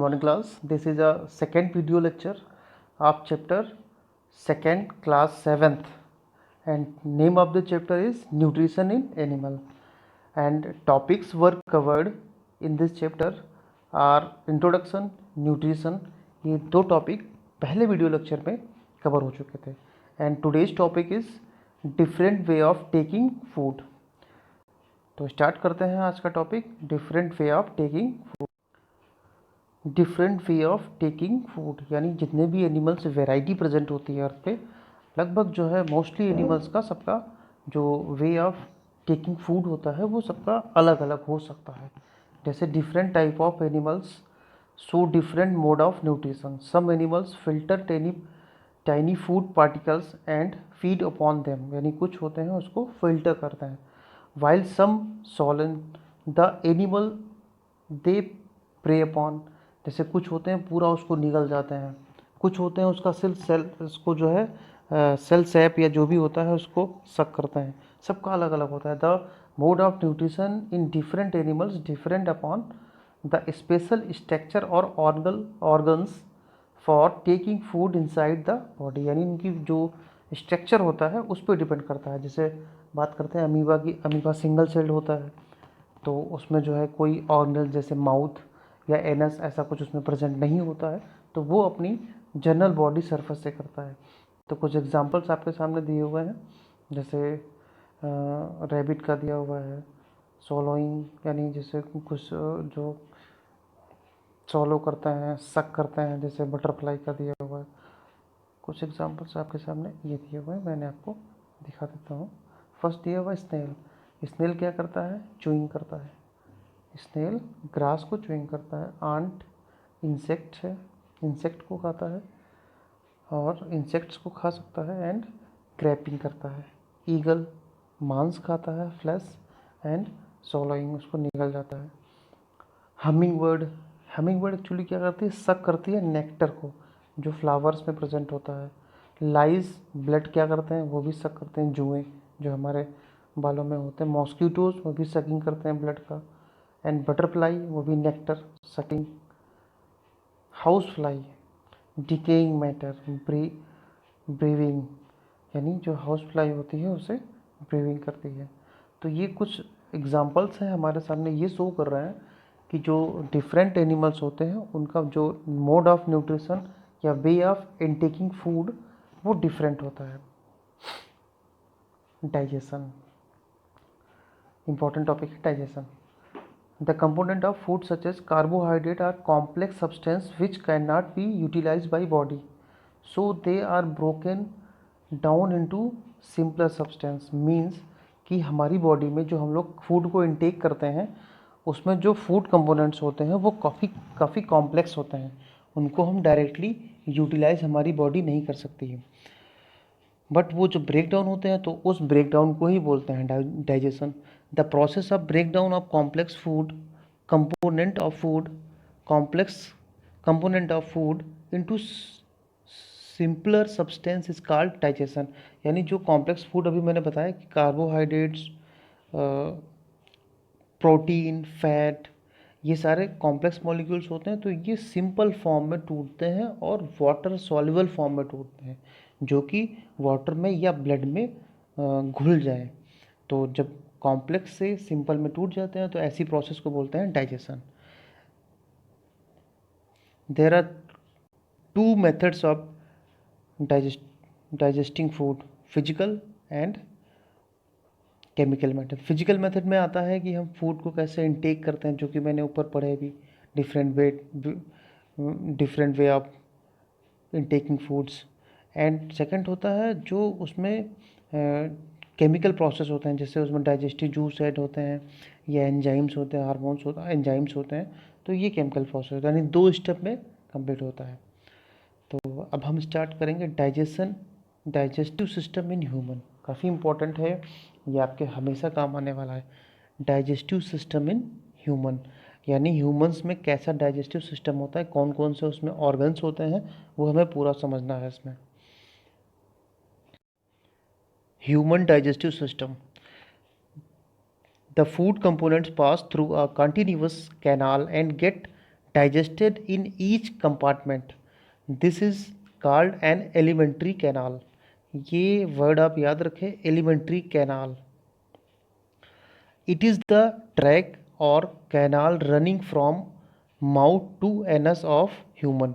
morning class. This is a second video lecture of chapter second class 7th, and name of the chapter is nutrition in animal, and topics were covered in this chapter are introduction, nutrition. ये दो topic पहले video lecture में cover हो चुके थे. And today's topic is different way of taking food. तो start करते हैं आज का topic, different way of taking food. Different way of taking food यानी जितने भी एनिमल्स वैरायटी प्रेजेंट होती है अर्थ पे, लगभग जो है मोस्टली एनिमल्स का सबका जो वे ऑफ टेकिंग फूड होता है वो सबका अलग अलग हो सकता है. जैसे different type of animals show different mode of nutrition. Some animals filter tiny food particles and feed upon them, यानी कुछ होते हैं उसको फिल्टर करते हैं. वाइल सम सोलन the animal they prey upon, जैसे कुछ होते हैं पूरा उसको निगल जाते हैं, कुछ होते हैं उसका सेल उसको जो है सेल सैप या जो भी होता है उसको सक करते हैं. सबका अलग अलग होता है. The mode of nutrition in different animals different upon the special structure और organs for taking food inside the body, यानी इनकी जो स्ट्रक्चर होता है उस पर डिपेंड करता है. जैसे बात करते हैं अमीबा की, अमीबा सिंगल सेल्ड होता है तो उसमें जो है कोई ऑर्गन जैसे माउथ या एनस ऐसा कुछ उसमें प्रेजेंट नहीं होता है, तो वो अपनी जनरल बॉडी सरफेस से करता है. तो कुछ एग्जांपल्स आपके सामने दिए हुए हैं, जैसे रैबिट का दिया हुआ है, सोलोइंग यानी जैसे कुछ जो सोलो करते हैं, सक करते हैं, जैसे बटरफ्लाई का दिया हुआ है. कुछ एग्जांपल्स आपके सामने ये दिए हुए हैं, मैंने आपको दिखा देता हूँ. फर्स्ट दिया हुआ स्नेल. स्नेल क्या करता है? च्यूइंग करता है. स्नेल ग्रास को च्यूइंग करता है. आंट इंसेक्ट है, इंसेक्ट को खाता है और इंसेक्ट्स को खा सकता है एंड क्रैपिंग करता है. ईगल मांस खाता है, फ्लैश एंड सोलोइंग, उसको निकल जाता है. हमिंग बर्ड एक्चुअली क्या करती है? सक करती है नेक्टर को जो फ्लावर्स में प्रेजेंट होता है. लाइस ब्लड क्या करते हैं? वो भी सक करते हैं, जुएं जो हमारे बालों में होते हैं. मॉस्किटोज वो भी सकिंग करते हैं ब्लड का. एंड बटरफ्लाई वो भी nectar sucking. House fly decaying matter, briefing, यानी जो हाउस फ्लाई होती है उसे ब्रीविंग करती है. तो ये कुछ एग्जांपल्स हैं हमारे सामने, ये शो कर रहे हैं कि जो डिफरेंट एनिमल्स होते हैं उनका जो मोड ऑफ न्यूट्रिशन या वे ऑफ इनटेकिंग फूड वो डिफरेंट होता है. डाइजेशन इंपॉर्टेंट टॉपिक है. Digestion. The component of food such as carbohydrate are complex substance which cannot be utilized by body, so they are broken down into simpler substance. Means कि हमारी body में जो हम लोग food को intake करते हैं उसमें जो फूड कंपोनेंट्स होते हैं वो काफ़ी कॉम्प्लेक्स होते हैं, उनको हम डायरेक्टली यूटिलाइज हमारी बॉडी नहीं कर सकती है. बट वो जो ब्रेक डाउन होते हैं तो उस ब्रेक डाउन को ही बोलते हैं digestion. The process of break down of complex food component of food into simpler substance is called digestion. यानी जो कॉम्प्लेक्स फूड अभी मैंने बताया कि कार्बोहाइड्रेट्स, प्रोटीन, फैट, ये सारे कॉम्प्लेक्स मॉलिक्यूल्स होते हैं, तो ये सिंपल फॉर्म में टूटते हैं और वाटर सॉल्युबल फॉर्म में टूटते हैं, जो कि वाटर में या ब्लड में घुल जाए. तो जब कॉम्प्लेक्स से सिंपल में टूट जाते हैं तो ऐसी प्रोसेस को बोलते हैं digestion. There are two methods of digesting food, physical and chemical method. Physical method में आता है कि हम फूड को कैसे इनटेक करते हैं, जो कि मैंने ऊपर पढ़े भी, different way of intaking foods. And second होता है जो उसमें केमिकल प्रोसेस होते हैं, जैसे उसमें डाइजेस्टिव जूस ऐड होते हैं या एंजाइम्स होते हैं, हार्मोन्स होता है, एंजाइम्स होते हैं, तो ये केमिकल प्रोसेस होता है, यानी 2 स्टेप में कंप्लीट होता है. तो अब हम स्टार्ट करेंगे डाइजेस्टिव सिस्टम इन ह्यूमन. काफ़ी इंपॉर्टेंट है, ये आपके हमेशा काम आने वाला है. डाइजेस्टिव सिस्टम इन ह्यूमन यानी ह्यूमंस में कैसा डाइजेस्टिव सिस्टम होता है, कौन कौन से उसमें ऑर्गन्स होते हैं, वो हमें पूरा समझना है इसमें. Human digestive system. The food components pass through a continuous canal and get digested in each compartment. This is called an alimentary canal. ये वर्ड आप याद रखें, alimentary canal. It is the tract or canal running from mouth to anus of human,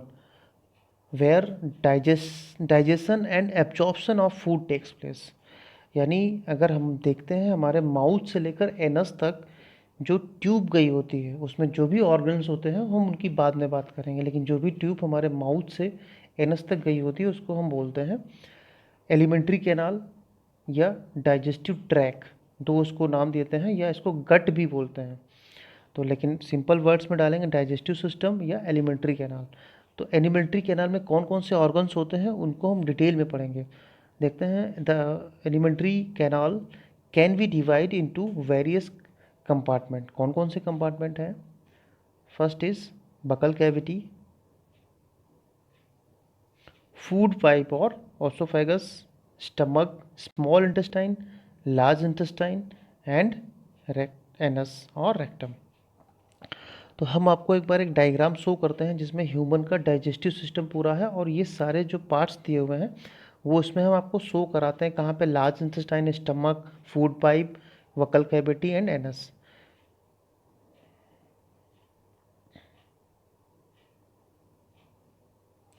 where digestion and absorption of food takes place. यानी अगर हम देखते हैं हमारे माउथ से लेकर एनस तक जो ट्यूब गई होती है उसमें जो भी ऑर्गन्स होते हैं हम उनकी बाद में बात करेंगे, लेकिन जो भी ट्यूब हमारे माउथ से एनस तक गई होती है उसको हम बोलते हैं एलिमेंट्री कैनाल या डाइजेस्टिव ट्रैक, दो उसको नाम देते हैं, या इसको गट भी बोलते हैं. तो लेकिन सिंपल वर्ड्स में डालेंगे डाइजेस्टिव सिस्टम या एलिमेंट्री कैनाल. तो एलिमेंट्री कैनाल में कौन कौन से ऑर्गन्स होते हैं उनको हम डिटेल में पढ़ेंगे. देखते हैं. The alimentary canal can be divide into various compartment. कौन कौन से कंपार्टमेंट हैं? First is buccal cavity, food pipe और oesophagus, stomach, small intestine, large intestine and anus और रेक्टम. तो हम आपको एक बार एक डायग्राम शो करते हैं जिसमें ह्यूमन का डाइजेस्टिव सिस्टम पूरा है और ये सारे जो पार्ट्स दिए हुए हैं वो इसमें हम आपको शो कराते हैं. कहाँ पे? Large intestine, stomach, food pipe, buccal cavity and anus.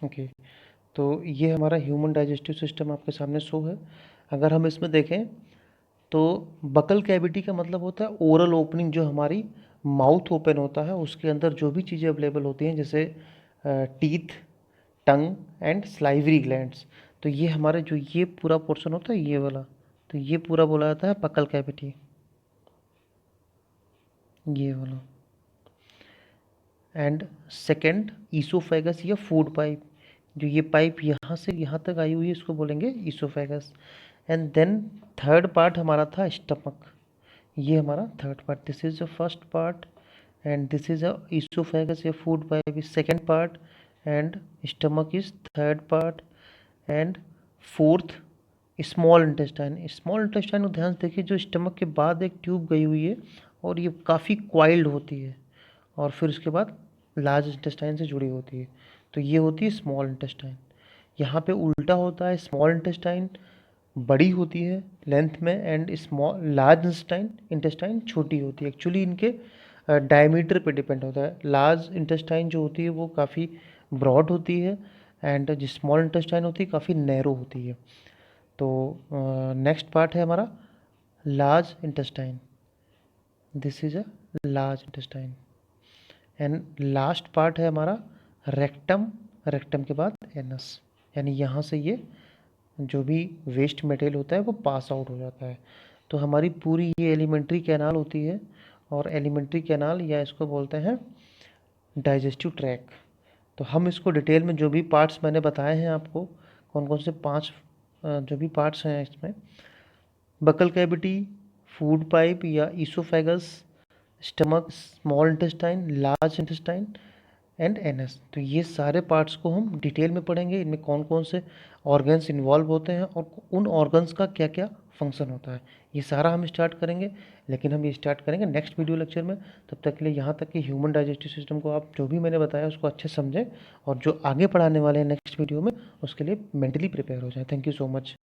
Okay, तो ये हमारा ह्यूमन डाइजेस्टिव सिस्टम आपके सामने शो है. अगर हम इसमें देखें तो बकल कैविटी का मतलब होता है ओरल ओपनिंग, जो हमारी माउथ ओपन होता है उसके अंदर जो भी चीज़ें अवेलेबल होती हैं जैसे teeth, tongue and salivary glands. तो ये हमारे जो ये पूरा पोर्शन होता है ये वाला, तो ये पूरा बोला जाता है बकल कैविटी, ये वाला. एंड सेकंड ईसोफेगस या फूड पाइप, जो ये पाइप यहाँ से यहाँ तक आई हुई है इसको बोलेंगे oesophagus. And then third part हमारा था स्टमक, ये हमारा third part. This is the first part and this is a oesophagus या food pipe is second part and stomach is third part. And fourth small intestine. Small intestine को ध्यान से देखिए, जो स्टमक के बाद एक ट्यूब गई हुई है और ये काफ़ी क्वाइल्ड होती है और फिर उसके बाद लार्ज इंटेस्टाइन से जुड़ी होती है, तो ये होती है स्मॉल इंटेस्टाइन. यहाँ पे उल्टा होता है, स्मॉल इंटेस्टाइन बड़ी होती है लेंथ में एंड स्मॉल लार्ज इंटेस्टाइन छोटी होती है. एक्चुअली इनके डायमीटर पे डिपेंड होता है. लार्ज इंटेस्टाइन जो होती है वो काफ़ी ब्रॉड होती है एंड जो स्मॉल इंटेस्टाइन होती है काफ़ी नैरो होती है. तो नेक्स्ट पार्ट है हमारा large intestine. This is a large intestine. And last part है हमारा रेक्टम. रेक्टम के बाद एनस, यानी यहाँ से ये जो भी वेस्ट मटेरियल होता है वो पास आउट हो जाता है. तो हमारी पूरी ये एलिमेंट्री कैनाल होती है और एलिमेंट्री कैनाल या इसको बोलते हैं डाइजेस्टिव ट्रैक. तो हम इसको डिटेल में जो भी पार्ट्स मैंने बताए हैं आपको, कौन कौन से 5 जो भी पार्ट्स हैं इसमें, बकल कैविटी, फूड पाइप या oesophagus, stomach, small intestine, large intestine and anus. तो ये सारे पार्ट्स को हम डिटेल में पढ़ेंगे, इनमें कौन कौन से ऑर्गन्स इन्वॉल्व होते हैं और उन ऑर्गन्स का क्या क्या फंक्शन होता है, ये सारा हम स्टार्ट करेंगे. लेकिन हम ये स्टार्ट करेंगे नेक्स्ट वीडियो लेक्चर में. तब तक के लिए यहाँ तक कि ह्यूमन डाइजेस्टिव सिस्टम को आप जो भी मैंने बताया उसको अच्छे समझें और जो आगे पढ़ाने वाले हैं नेक्स्ट वीडियो में उसके लिए मेंटली प्रिपेयर हो जाए. Thank you so much.